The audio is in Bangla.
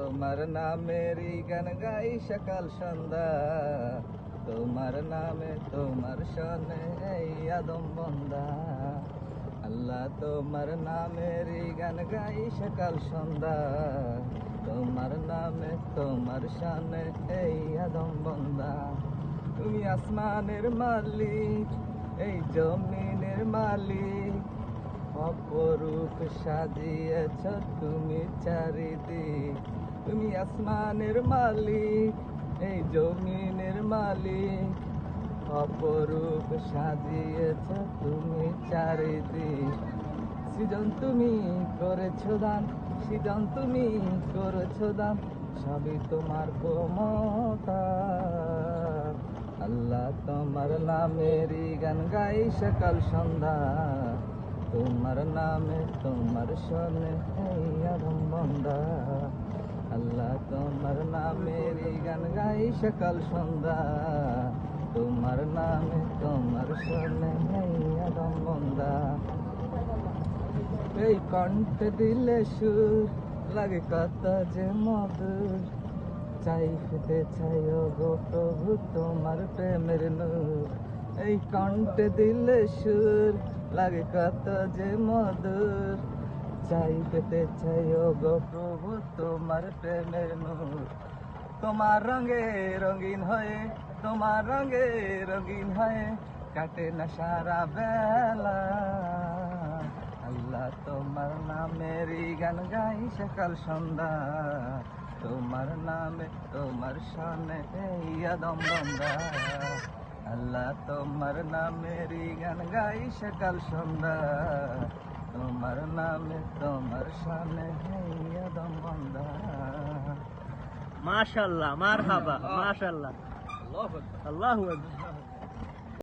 তোমার নামেরই গান গাই সকাল সন্ধ্যা, তোমার নামে তোমার সনে এই আদম বন্দা। আল্লাহ তোমার নামেরই গান গাই সকাল সন্ধ্যা, তোমার নামে তোমার সনে এই আদম বন্দা। তুমি আসমানের মালিক, এই জমিনের মালিক, অপরূপ সাজিয়েছ তুমি চারিদিক। তুমি আসমানের মালিক, এই জমিনের মালিক, অপরূপ সাজিয়েছ তুমি চারিদিক। সৃজন তুমি করেছ দান, সৃজন তুমি করেছ দান, সবই তোমার ক্ষমতা। আল্লাহ তোমার নামেরই গান গাই সকাল সন্ধ্যা, তোমার নামে তোমার সনে এই আদম বন্দা। আল্লাহ তোমার নামেরই গান গাই সকাল সন্ধ্যা, তোমার নামে তোমার সনে এই আদম বন্দা। এই কণ্ঠে দিলে সুর লাগে কত যে মধুর, চাই পেতে চাই গো প্রভু তোমার প্রেমের নূর। এই কণ্ঠে দিলে সুর লাগে কত যে মধুর, চাই পেতে চাই গো প্রভু তোমার প্রেমের নূর। তোমার রঙে রঙিন হয়ে, তোমার রঙে রঙিন হয়ে কাটে না সারা বেলা। আল্লাহ তোমার নামেরই গান গাই সকাল সন্ধ্যা, তোমার নামে তোমার সনে এই আদম বন্দা। আল্লাহ তোমার নামেরই গান গাই সকাল সন্ধ্যা, তোমার নামে তোমার সনে এই আদম বন্দা। মাশাআল্লাহ, মারহাবা, মাশাআল্লাহ, আল্লাহু আকবার।